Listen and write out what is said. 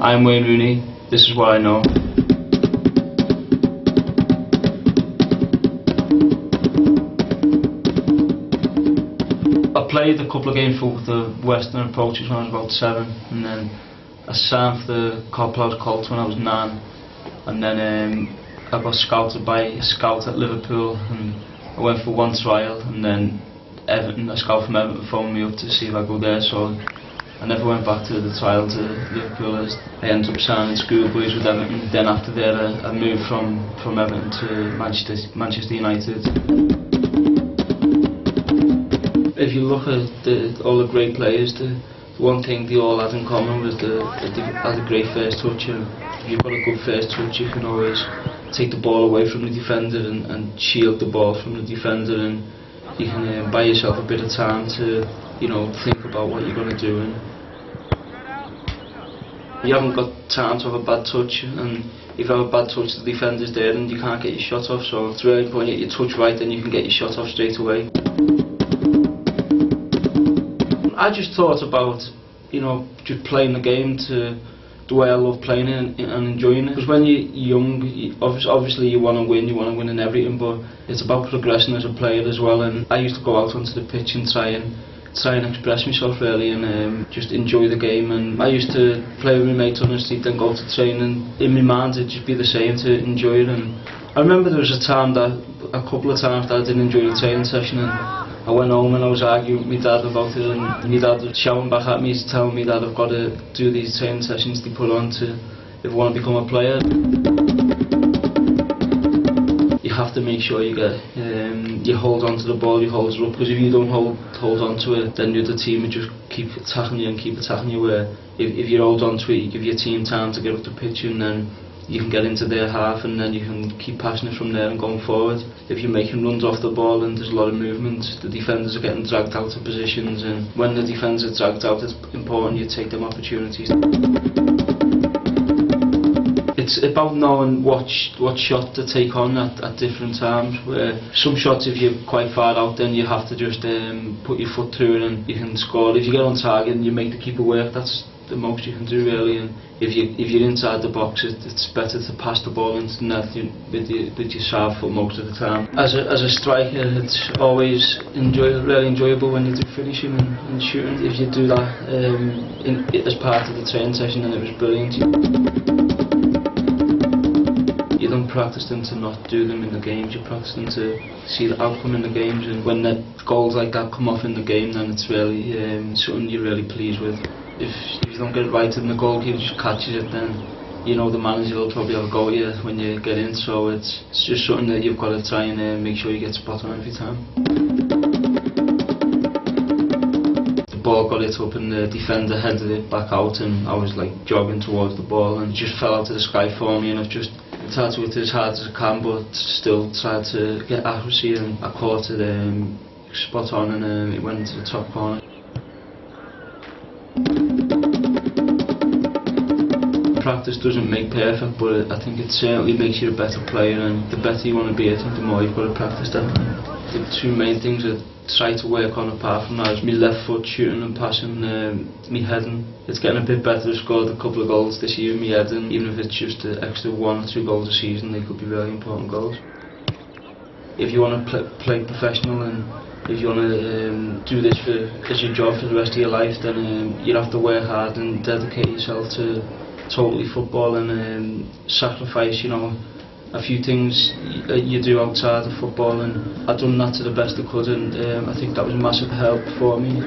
I'm Wayne Rooney, this is what I know. I played a couple of games for the Western Approaches when I was about 7, and then I signed for the Copland Colts when I was 9, and then I got scouted by a scout at Liverpool, and I went for one trial, and then a scout from Everton phoned me up to see if I could go there, so I never went back to the trial to Liverpool. I ended up signing schoolboys with Everton. Then after that I moved from Everton to Manchester United. If you look at all the great players, the one thing they all had in common was they had a great first touch. And if you've got a good first touch, you can always take the ball away from the defender and shield the ball from the defender, and you can buy yourself a bit of time to, you know, think about what you're going to do. And you haven't got time to have a bad touch, and if you have a bad touch, the defender's there and you can't get your shot off. So it's really important you get your touch right, then you can get your shot off straight away. I just thought about, you know, just playing the game to the way I love playing it and enjoying it. Because when you're young, obviously you want to win in everything, but it's about progressing as a player as well. And I used to go out onto the pitch and try and express myself really, and just enjoy the game. And I used to play with my mates on the street, then go to training. In my mind it'd just be the same, to enjoy it. And I remember there was a couple of times that I didn't enjoy the training session, and I went home and I was arguing with my dad about it, and my dad was shouting back at me to tell me that I've got to do these training sessions they put on if I want to become a player. You have to make sure you hold on to the ball, you hold it up, because if you don't hold on to it, then the other team will just keep attacking you, where if you hold on to it, you give your team time to get up the pitch, and then you can get into their half, and then you can keep passing it from there and going forward. If you're making runs off the ball and there's a lot of movement, the defenders are getting dragged out of positions, and when the defenders are dragged out, it's important you take them opportunities. It's about knowing what shot to take on at different times, where some shots, if you're quite far out, then you have to just put your foot through it and you can score. If you get on target and you make the keeper work, that's the most you can do really. And if you're inside the box, it's better to pass the ball into the net with your sharp foot most of the time. As a striker, it's always really enjoyable when you do finishing and shooting. If you do that as part of the training session, then it was brilliant. You don't practice them to not do them in the games, you practice them to see the outcome in the games, and when the goals like that come off in the game, then it's really something you're really pleased with. If you don't get it right and the goalkeeper just catches it, then you know the manager will probably have a go at you when you get in, so it's just something that you've got to try and make sure you get spot on every time. The ball got it up and the defender headed it back out, and I was like jogging towards the ball and it just fell out of the sky for me, and I just tried to hit it as hard as I can, but still tried to get accuracy, and I caught it spot on, and it went into the top corner. Practice doesn't make perfect, but I think it certainly makes you a better player, and the better you want to be, I think the more you've got to practice that. The two main things I try to work on apart from that is my left foot shooting and passing, me heading. It's getting a bit better. I've scored a couple of goals this year in my heading, even if it's just an extra 1 or 2 goals a season, they could be really important goals. If you want to play professional, and if you want to do this as your job for the rest of your life, then you have to work hard and dedicate yourself to totally football, and sacrifice, you know, a few things you do outside of football, and I've done that to the best I could, and I think that was a massive help for me.